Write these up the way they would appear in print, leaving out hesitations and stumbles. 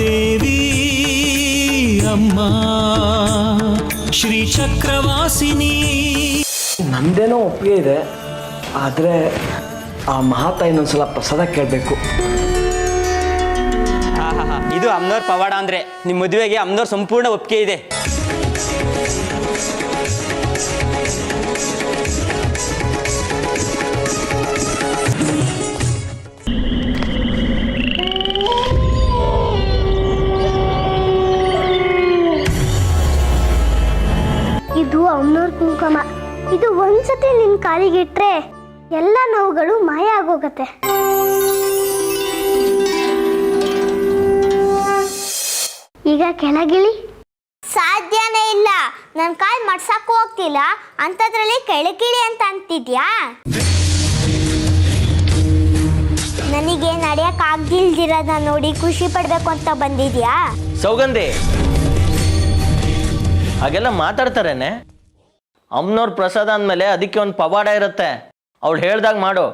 ದೇವಿ ಅಮ್ಮ ಶ್ರೀ ಚಕ್ರವಾಸಿನಿ. ನಂದೇನೋ ಒಪ್ಪಿಗೆ ಇದೆ, ಆದರೆ ಆ ಮಹಾತಾಯಿ ಇನ್ನೊಂದ್ಸಲ ಪ್ರಸಾದ ಕೇಳಬೇಕು. ಇದು ಅಮ್ನೋರ್ ಪವಾಡ ಅಂದ್ರೆ ನಿಮ್ಮ ಮದುವೆಗೆ ಅಮ್ನೋರ್ ಸಂಪೂರ್ಣ ಒಪ್ಪಿಗೆ ಇದೆ. ಇದು ಅಮ್ನೋರ್ ಕುಂಕುಮ. ಇದು ಒಂದ್ಸತಿ ನಿನ್ ಕಾಲಿಗಿಟ್ರೆ ಎಲ್ಲ ನೋವುಗಳು ಮಾಯ ಆಗೋಗತ್ತೆ. ಈಗ ಕೆಳಗಿಳಿ. ಸಾಧ್ಯನೇ ಇಲ್ಲ, ನನ್ನ ಕಾಲ್ ಮಡ್ಸಕ್ಕೂ ಹೋಗ್ತಿಲ್ಲ, ಅಂಥದ್ರಲ್ಲಿ ಕೆಳಗಿಳಿ ಅಂತ ಅಂತಿದ್ಯಾ? ನನಗೆ ನಡೆಯಕ್ ಆಗ್ದಿಲ್ದಿರೋದನ್ನ ನೋಡಿ ಖುಷಿ ಪಡ್ಬೇಕು ಅಂತ ಬಂದಿದ್ಯಾ? ಸೌಗಂಧಿ, ಹಾಗೆಲ್ಲ ಮಾತಾಡ್ತಾರೇನೆ? ಅಮ್ಮನವ್ರ ಪ್ರಸಾದ ಅಂದಮೇಲೆ ಅದಕ್ಕೆ ಒಂದು ಪವಾಡ ಇರುತ್ತೆ, ಅವಳು ಹೇಳ್ದಾಗ ಮಾಡು.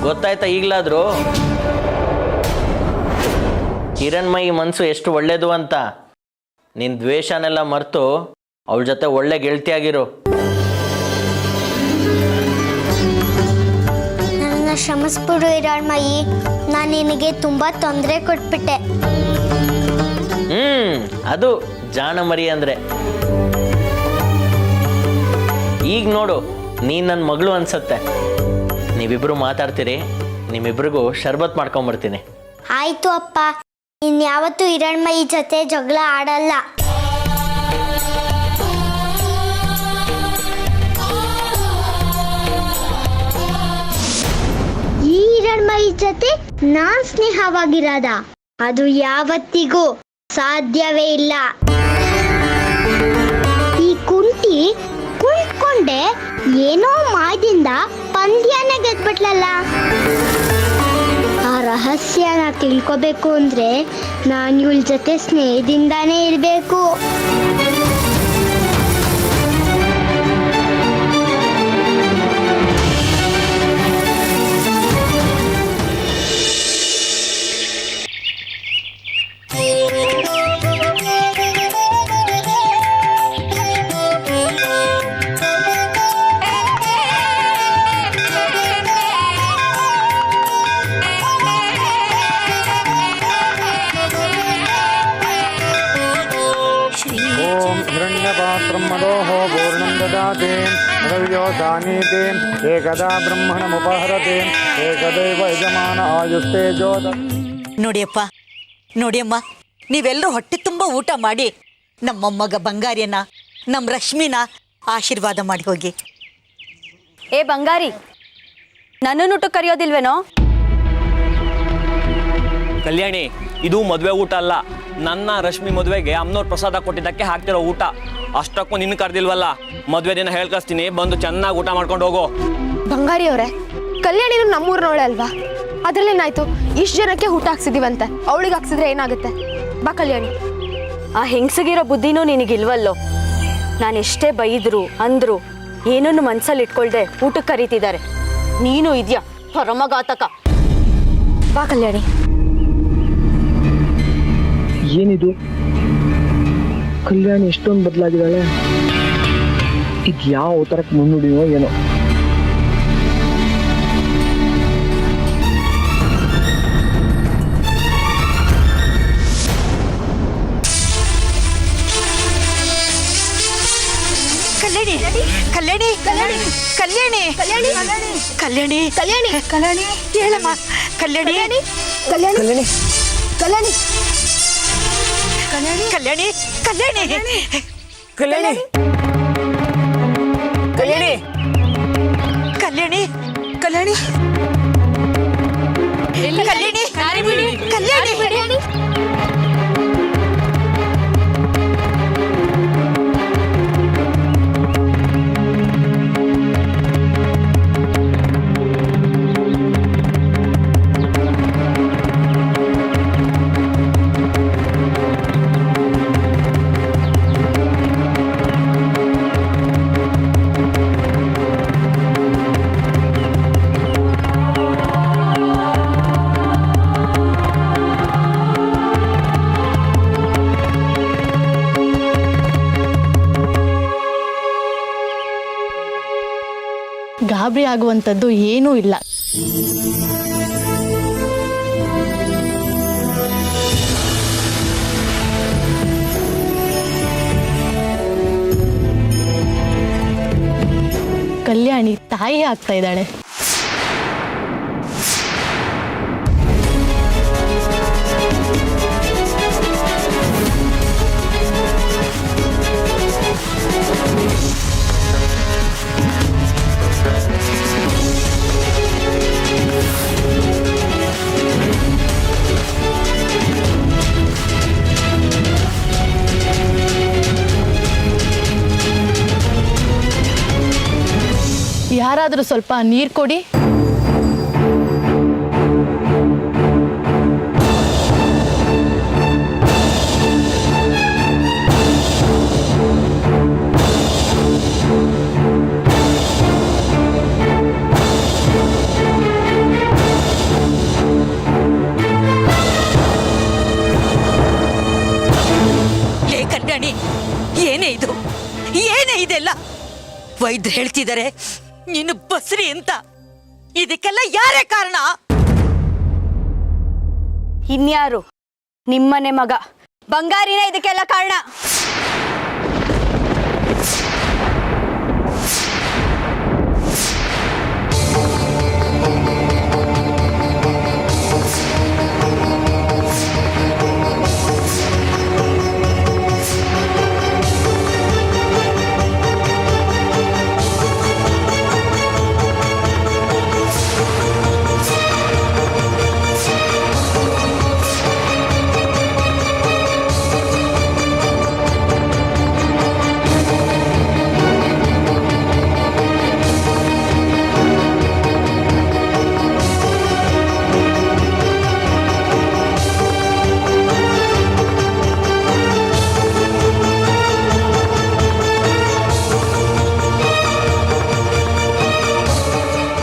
ಗೊತ್ತಾಯ್ತಾ ಈಗಲಾದರೂ ಕಿರಣ್ಮಯಿ ಮನಸ್ಸು ಎಷ್ಟು ಒಳ್ಳೇದು ಅಂತ? ನಿನ್ನ ದ್ವೇಷನೆಲ್ಲ ಮರೆತು ಅವಳ ಜೊತೆ ಒಳ್ಳೆ ಗೆಳತಿಯಾಗಿರು. ನನ್ನ ಕ್ಷಮಿಸ್ಬಿಡು ಹಿರಣ್ಮಯಿ, ನಾನು ನಿನಗೆ ತುಂಬಾ ತೊಂದರೆ ಕೊಟ್ಬಿಟ್ಟೆ. ಅದು ಜಾಣ ಮರಿ ಅಂದ್ರೆ. ಈಗ ನೋಡು, ನೀನು ನನ್ನ ಮಗಳು ಅನ್ಸತ್ತೆ. ನೀವಿಬ್ರು ಮಾತಾಡ್ತೀರಿ, ನಿಮ್ಮಿಬ್ರಿಗೂ ಶರ್ಬತ್ ಮಾಡ್ಕೊಂಬರ್ತೀನಿ. ಆಯ್ತು ಅಪ್ಪ, ಇನ್ಯಾವತ್ತೂ ಹಿರಣ್ಮಯಿ ಜೊತೆ ಜಗಳ ಆಡಲ್ಲ. ಈ ಹಿರಣ್ಮಯಿ ಜೊತೆ ನಾನ್ ಸ್ನೇಹವಾಗಿರದ ಅದು ಯಾವತ್ತಿಗೂ ಸಾಧ್ಯವೇ ಇಲ್ಲ. ಈ ಕುಂಟಿ ಕುಂತ್ಕೊಂಡೆ ಏನೋ ಮಾಯದಿಂದ ಪಂದ್ಯನೇ ಗೆದ್ಬಿಟ್ಲಲ್ಲ. ಆ ರಹಸ್ಯನ ತಿಳ್ಕೋಬೇಕು ಅಂದ್ರೆ ನಾನು ಇವಳ ಜೊತೆ ಸ್ನೇಹದಿಂದಾನೇ ಇರಬೇಕು. ब्रह्मणोः पूर्णं ददाति रवियो दानीति एकदा ब्रह्मणमुपहरति एकदैव यजमान आयुस्तेजो. ನೋಡಿಯಪ್ಪ, ನೋಡಿಯಮ್ಮ, ನೀವೆಲ್ಲರೂ ಹೊಟ್ಟೆ ತುಂಬ ಊಟ ಮಾಡಿ ನಮ್ಮ ಮೊಮ್ಮಗ ಬಂಗಾರಿಯನ್ನ, ನಮ್ಮ ರಶ್ಮಿನ ಆಶೀರ್ವಾದ ಮಾಡಿ ಹೋಗಿ. ಏ ಬಂಗಾರಿ, ನನ್ನನ್ನು ಊಟ ಕರೆಯೋದಿಲ್ವೇನೋ? ಕಲ್ಯಾಣಿ, ಇದು ಮದುವೆ ಊಟ ಅಲ್ಲ. ನನ್ನ ರಶ್ಮಿ ಮದುವೆಗೆ ಅಮ್ಮನವ್ರ ಪ್ರಸಾದ ಕೊಟ್ಟಿದ್ದಕ್ಕೆ ಹಾಕ್ತಿರೋ ಊಟ. ಅಷ್ಟಕ್ಕೂ ನಿನ್ನ ಕರೆದಿಲ್ವಲ್ಲ. ಮದುವೆ ದಿನ ಹೇಳ್ಕಳಿಸ್ತೀನಿ, ಬಂದು ಚೆನ್ನಾಗಿ ಊಟ ಮಾಡ್ಕೊಂಡು ಹೋಗೋ. ಬಂಗಾರಿ ಅವರೇ, ಕಲ್ಯಾಣಿನೂ ನಮ್ಮೂರಿನವಳೆ ಅಲ್ವಾ? ಅದ್ರಲ್ಲೇನಾಯ್ತು? ಇಷ್ಟು ಜನಕ್ಕೆ ಊಟ ಹಾಕ್ಸಿದೀವಂತೆ, ಅವಳಿಗೆ ಹಾಕ್ಸಿದ್ರೆ ಏನಾಗುತ್ತೆ? ಬಾ ಕಲ್ಯಾಣಿ. ಆ ಹೆಂಗಸಿಗಿರೋ ಬುದ್ಧಿನೂ ನಿನಗಿಲ್ವಲ್ಲೋ. ನಾನು ಎಷ್ಟೇ ಬೈದ್ರು ಅಂದ್ರು ಏನನ್ನು ಮನ್ಸಲ್ಲಿ ಇಟ್ಕೊಳ್ದೆ ಊಟಕ್ಕೆ ಕರೀತಿದ್ದಾರೆ. ನೀನು ಇದ್ಯಾ ಪರಮಘಾತಕ. ಬಾ ಕಲ್ಯಾಣಿ. ಏನಿದು, ಕಲ್ಯಾಣಿ ಎಷ್ಟೊಂದು ಬದಲಾಗಿದ್ದಾಳೆ. ಇದು ಯಾವ ಅವತಾರಕ್ಕೆ ಮುನ್ನುಡಿಯೋ ಏನೋ. ಕಲ್ಯಾಣಿ ಕಲ್ಯಾಣಿ ಕಲ್ಯಾಣಿ ಕಲ್ಯಾಣಿ ಕಲ್ಯಾಣಿ ಕಲ್ಯಾಣಿ ಕಲ್ಯಾಣಿ ಹೇಳಮ್ಮ ಕಲ್ಯಾಣಿ ಕಲ್ಯಾಣಿ ಕಲ್ಯಾಣಿ ಕಲ್ಯಾಣಿ ಕಲ್ಯಾಣಿ ಕಲ್ಯಾಣಿ ಕಲ್ಯಾಣಿ ಕಲ್ಯಾಣಿ ಕಲ್ಯಾಣಿ ಕಲ್ಯಾಣಿ ಕಲ್ಯಾಣಿ ಕಲ್ಯಾಣಿ ಗಾಬರಿ ಆಗುವಂಥದ್ದು ಏನೂ ಇಲ್ಲ. ಕಲ್ಯಾಣಿ ತಾಯಿ ಆಗ್ತಾ ಇದ್ದಾಳೆ. ಯಾರಾದರೂ ಸ್ವಲ್ಪ ನೀರು ಕೊಡಿ. ಲೇ ಕಲ್ಯಾಣಿ, ಏನೇ ಇದು? ಏನೇ ಇದೆಲ್ಲ? ವೈದ್ಯರು ಹೇಳ್ತಿದ್ದಾರೆ ನೀನು ಬಸ್ರಿ ಅಂತ. ಇದಕ್ಕೆಲ್ಲ ಯಾರೇ ಕಾರಣ? ಇನ್ಯಾರು? ನಿಮ್ಮನೆ ಮಗ ಬಂಗಾರಿನ ಇದಕ್ಕೆಲ್ಲ ಕಾರಣ.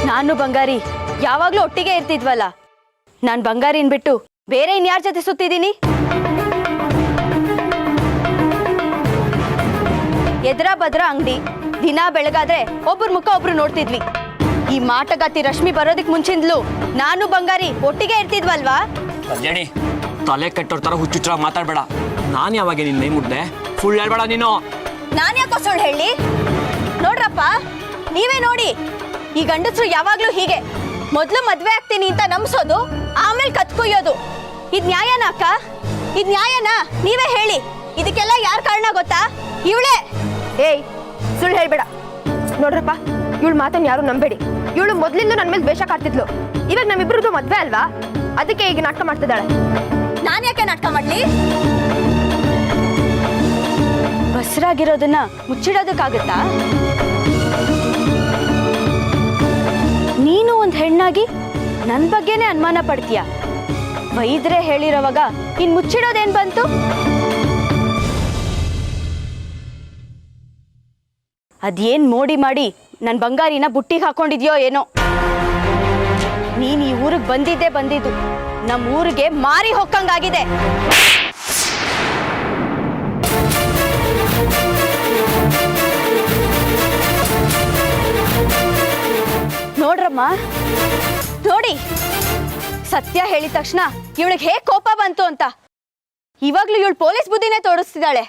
ನಾನು ಬಂಗಾರಿ ಯಾವಾಗ್ಲೂ ಒಟ್ಟಿಗೆ ಇರ್ತಿದ್ವಲ್ಲ. ನಾನು ಬಂಗಾರಿನ್ ಬಿಟ್ಟು ಬೇರೆ ಇನ್ಯಾರ ಜೊತೆ ಸುತ್ತಿದ್ದೀನಿ? ಎದ್ರ ಬದ್ರ ಅಂಗಡಿ, ದಿನ ಬೆಳಗಾದ್ರೆ ಒಬ್ರ ಮುಖ ಒಬ್ರು ನೋಡ್ತಿದ್ವಿ. ಈ ಮಾಟಗಾತಿ ರಶ್ಮಿ ಬರೋದಕ್ ಮುಂಚಿಂದ್ಲು ನಾನು ಬಂಗಾರಿ ಒಟ್ಟಿಗೆ ಇರ್ತಿದ್ವಲ್ವಾ? ಕಲ್ಯಾಣಿ, ತಲೆ ಕೆಟ್ಟೋರ್ ತರ ಹುಚ್ಚುಚ್ಚ ಮಾತಾಡ್ಬೇಡ. ನಾನು ಯಾವಾಗ ನಿನ್ನ ಮೈ ಮುಡ್ದೆ? ಸುಳ್ಳು ಹೇಳ್ಬೇಡ ನೀನು. ನಾನು ಯಾಕೋ ಸುಳ್ಳು ಹೇಳಿ? ನೋಡ್ರಪ್ಪ, ನೀವೇ ನೋಡಿ, ಈ ಗಂಡಸರು ಯಾವಾಗ್ಲೂ ಹೀಗೆ. ಮೊದ್ಲು ಮದ್ವೆ ಆಗ್ತೀನಿ ಅಂತ ನಂಬಿಸೋದು, ಆಮೇಲೆ ಕತ್ಕೊಯ್ಯೋದು. ಇದ್ ನ್ಯಾಯನಾ ಅಕ್ಕ? ಇದ್ ನ್ಯಾಯನಾ? ನೀವೇ ಹೇಳಿ. ಇದಕ್ಕೆಲ್ಲ ಯಾರ ಕಾರಣ ಗೊತ್ತಾ? ಇವಳೇ. ಏಯ್, ಸುಳ್ಳು ಹೇಳ್ಬೇಡ. ನೋಡ್ರಪ್ಪ, ಇವಳು ಮಾತನ್ನ ಯಾರು ನಂಬೇಡಿ. ಇವಳು ಮೊದ್ಲಿಂದ ನನ್ನ ಮೇಲೆ ದ್ವೇಷ ಕಾಡ್ತಿದ್ಲು. ಇವಾಗ ನಮ್ಮಿಬ್ರದ್ದು ಮದ್ವೆ ಅಲ್ವಾ, ಅದಕ್ಕೆ ಈಗ ನಾಟಕ ಮಾಡ್ತಿದ್ದಾಳೆ. ನಾನ್ ಯಾಕೆ ನಾಟಕ ಮಾಡ್ಲಿ? ಬಸ್ರಾಗಿರೋದನ್ನ ಮುಚ್ಚಿಡೋದಕ್ಕಾಗತ್ತಾ? ನೀನು ಒಂದ್ ಹೆಣ್ಣಾಗಿ ನನ್ ಬಗ್ಗೆನೇ ಅನುಮಾನ ಪಡ್ತೀಯ. ವೈದ್ಯರೇ ಹೇಳಿರೋವಾಗ ಇನ್ ಮುಚ್ಚಿಡೋದೇನ್ ಬಂತು? ಅದೇನ್ ಮೋಡಿ ಮಾಡಿ ನನ್ ಬಂಗಾರಿನ ಬುಟ್ಟಿಗೆ ಹಾಕೊಂಡಿದ್ಯೋ ಏನೋ. ನೀನ್ ಈ ಊರಿಗೆ ಬಂದಿದ್ದು ನಮ್ಮ ಊರಿಗೆ ಮಾರಿ ಹೊಕ್ಕಂಗಾಗಿದೆ. ನೋಡ್ರಮ್ಮ, ನೋಡಿ, ಸತ್ಯ ಹೇಳಿದ ತಕ್ಷಣ ಇವಳಿಗೆ ಹೇಗೆ ಕೋಪ ಬಂತು ಅಂತ. ಇವಾಗ್ಲೂ ಇವಳು ಪೊಲೀಸ್ ಬುದ್ಧಿನೇ ತೋರಿಸ್ತಿದ್ದಾಳೆ.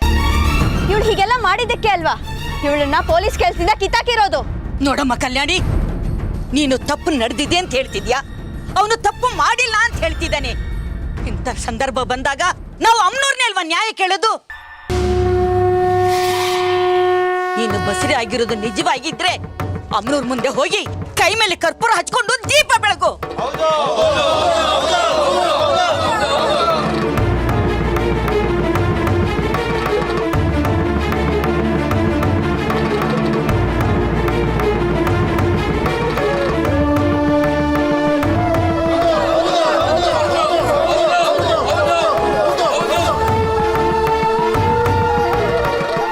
ಇವಳು ಹೀಗೆಲ್ಲ ಮಾಡಿದ್ದಕ್ಕೆ ಅಲ್ವಾ ಇವಳನ್ನ ಪೊಲೀಸ್ ಕೆಲಸದಿಂದ ಕಿತ್ತಾಕಿರೋದು. ನೋಡಮ್ಮ ಕಲ್ಯಾಣಿ, ನೀನು ತಪ್ಪು ನಡೆದಿದೆ ಅಂತ ಹೇಳ್ತಿದ್ಯಾ, ಅವನು ತಪ್ಪು ಮಾಡಿಲ್ಲ ಅಂತ ಹೇಳ್ತಿದ್ದಾನೆ. ಇಂಥ ಸಂದರ್ಭ ಬಂದಾಗ ನಾವು ಅಮ್ಮನವ್ರನ್ನೇ ಅಲ್ವಾ ನ್ಯಾಯ ಕೇಳೋದು? ನೀನು ಬಸರಿ ಆಗಿರೋದು ನಿಜವಾಗಿದ್ರೆ ಅಮ್ಮನವ್ರ ಮುಂದೆ ಹೋಗಿ ಕೈ ಮೇಲೆ ಕರ್ಪೂರ ಹಚ್ಕೊಂಡು ದೀಪ ಬೆಳಗು.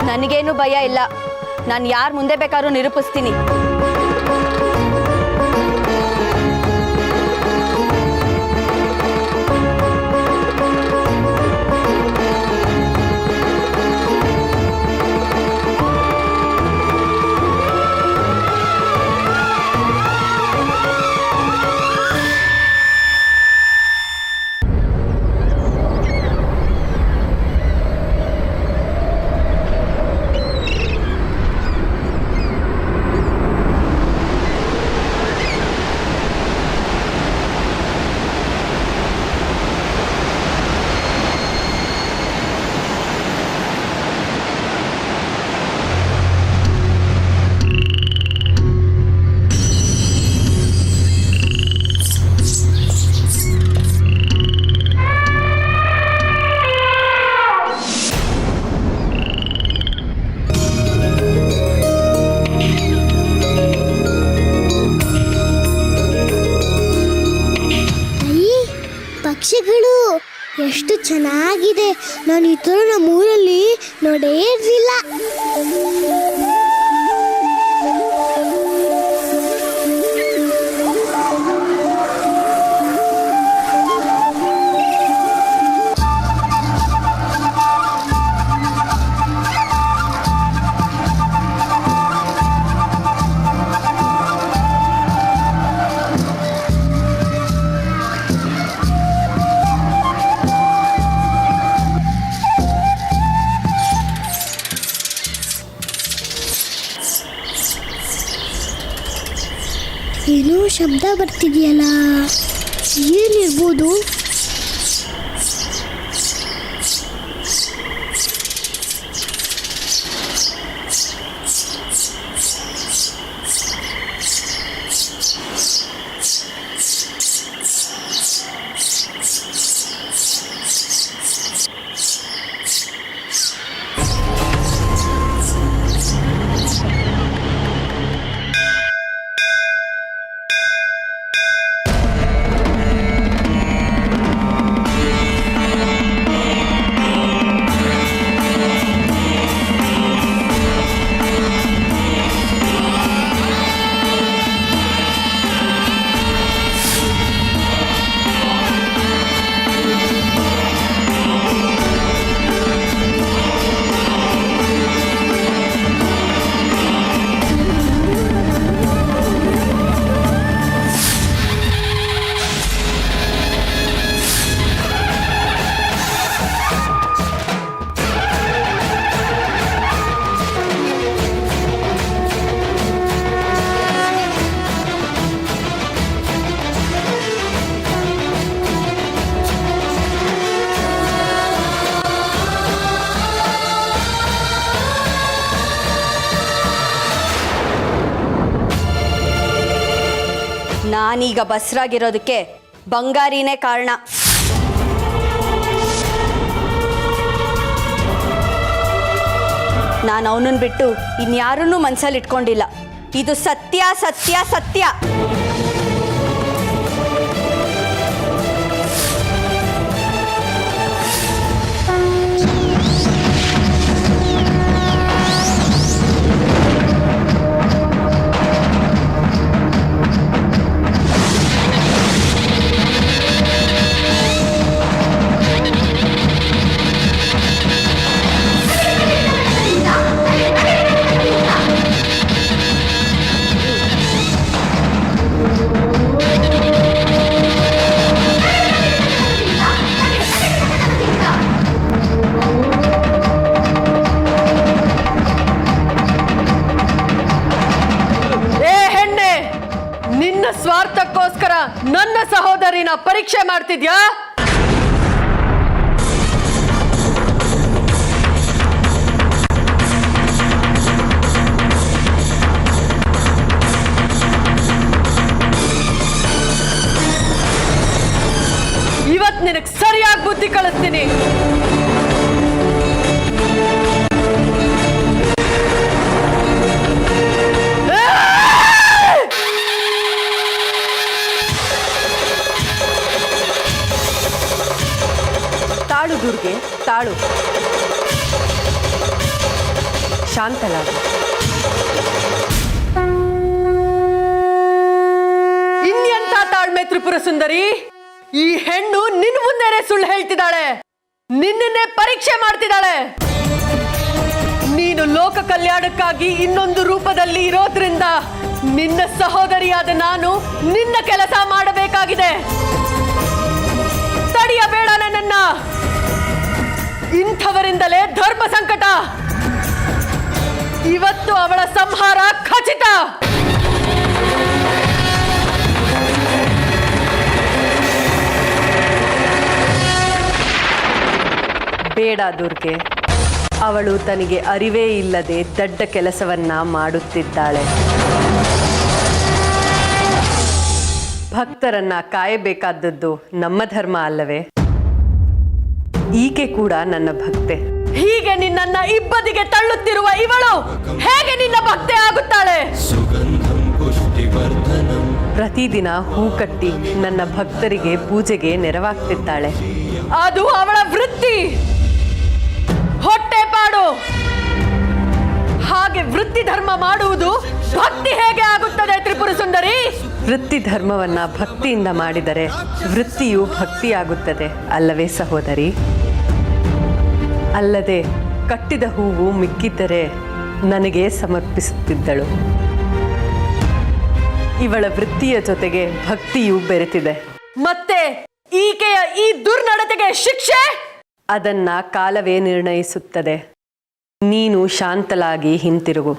ನನಗೇನು ಭಯ ಇಲ್ಲ. ನಾನು ಯಾರ ಮುಂದೆ ಬೇಕಾದ್ರೂ ನಿರೂಪಿಸ್ತೀನಿ. ಪಕ್ಷಿಗಳು ಎಷ್ಟು ಚೆನ್ನಾಗಿದೆ. ನಾನು ಈ ಥರ ನಮ್ಮ ಊರಲ್ಲಿ ನೋಡೇ ಇರಲಿಲ್ಲ. ಏನೋ ಶಬ್ದ ಬರ್ತಿದೆಯಲ್ಲ, ಏನಿರ್ಬೋದು? ನಾನೀಗ ಬಸ್ರಾಗಿರೋದಕ್ಕೆ ಬಂಗಾರಿನೇ ಕಾರಣ. ನಾನು ಅವನನ್ನು ಬಿಟ್ಟು ಇನ್ಯಾರನ್ನೂ ಮನಸ್ಸಲ್ಲಿ ಇಟ್ಕೊಂಡಿಲ್ಲ. ಇದು ಸತ್ಯ ಸತ್ಯ ಸತ್ಯ. ಪರೀಕ್ಷೆ ಮಾಡ್ತಿದ್ಯಾ? ಇವತ್ ನಿನಗೆ ಸರಿಯಾಗಿ ಬುದ್ಧಿ ಕಳಿಸ್ತೀನಿ. ತಾಳು ದುರ್ಗೆ, ತಾಳು. ಶಾಂತಳಾಗು. ಇನ್ನೆಂಥ ತಾಳ್ಮೆ ತ್ರಿಪುರ ಸುಂದರಿ. ಈ ಹೆಣ್ಣು ನಿನ್ನ ಮುಂದೆನೆ ಸುಳ್ಳು ಹೇಳ್ತಿದ್ದಾಳೆ, ನಿನ್ನನ್ನೇ ಪರೀಕ್ಷೆ ಮಾಡ್ತಿದ್ದಾಳೆ. ನೀನು ಲೋಕ ಕಲ್ಯಾಣಕ್ಕಾಗಿ ಇನ್ನೊಂದು ರೂಪದಲ್ಲಿ ಇರೋದ್ರಿಂದ ನಿನ್ನ ಸಹೋದರಿಯಾದ ನಾನು ನಿನ್ನ ಕೆಲಸ ಮಾಡಬೇಕಾಗಿದೆ. ತಡೆಯಬೇಡ ನನ್ನನ್ನ. ಇಂಥವರಿಂದಲೇ ಧರ್ಮ ಸಂಕಟ. ಇವತ್ತು ಅವಳ ಸಂಹಾರ ಖಚಿತ. ಬೇಡ ದುರ್ಗೆ, ಅವಳು ತನಗೆ ಅರಿವೇ ಇಲ್ಲದೆ ದಡ್ಡ ಕೆಲಸವನ್ನ ಮಾಡುತ್ತಿದ್ದಾಳೆ. ಭಕ್ತರನ್ನ ಕಾಯಬೇಕಾದದ್ದು ನಮ್ಮ ಧರ್ಮ ಅಲ್ಲವೇ? ಈಕೆ ಕೂಡ ನನ್ನ ಭಕ್ತೆ. ಹೀಗೆ ನಿನ್ನನ್ನ ಇಬ್ಬದಿಗೆ ತಳ್ಳುತ್ತಿರುವ ಇವಳು ಹೇಗೆ ನಿನ್ನ ಭಕ್ತೆ ಆಗುತ್ತಾಳೆ? ಪ್ರತಿದಿನ ಹೂ ಕಟ್ಟಿ ನನ್ನ ಭಕ್ತರಿಗೆ ಪೂಜೆಗೆ ನೆರವಾಗ್ತಿದ್ದಾಳೆ. ಅದು ಅವಳ ವೃತ್ತಿ, ಹೊಟ್ಟೆಪಾಡು. ಹಾಗೆ ವೃತ್ತಿ ಧರ್ಮ ಮಾಡುವುದು ಭಕ್ತಿ ಹೇಗೆ ಆಗುತ್ತದೆ ತ್ರಿಪುರ ಸುಂದರಿ? ವೃತ್ತಿ ಧರ್ಮವನ್ನ ಭಕ್ತಿಯಿಂದ ಮಾಡಿದರೆ ವೃತ್ತಿಯು ಭಕ್ತಿಯಾಗುತ್ತದೆ ಅಲ್ಲವೇ ಸಹೋದರಿ? ಅಲ್ಲದೆ ಕಟ್ಟಿದ ಹೂವು ಮಿಕ್ಕಿದ್ದರೆ ನನಗೆ ಸಮರ್ಪಿಸುತ್ತಿದ್ದಳು. ಇವಳ ವೃತ್ತಿಯ ಜೊತೆಗೆ ಭಕ್ತಿಯು ಬೆರೆತಿದೆ. ಮತ್ತೆ ಈಕೆಯ ಈ ದುರ್ನಡತೆಗೆ ಶಿಕ್ಷೆ ಅದನ್ನ ಕಾಲವೇ ನಿರ್ಣಯಿಸುತ್ತದೆ. ನೀನು ಶಾಂತಳಾಗಿ ಹಿಂತಿರುಗು.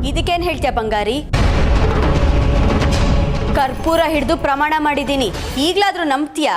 ಇದಕ್ಕೇನು ಹೇಳ್ತೀಯ ಬಂಗಾರಿ? ಕರ್ಪೂರ ಹಿಡಿದು ಪ್ರಮಾಣ ಮಾಡಿದ್ದೀನಿ, ಈಗಲಾದರೂ ನಂಬ್ತೀಯಾ?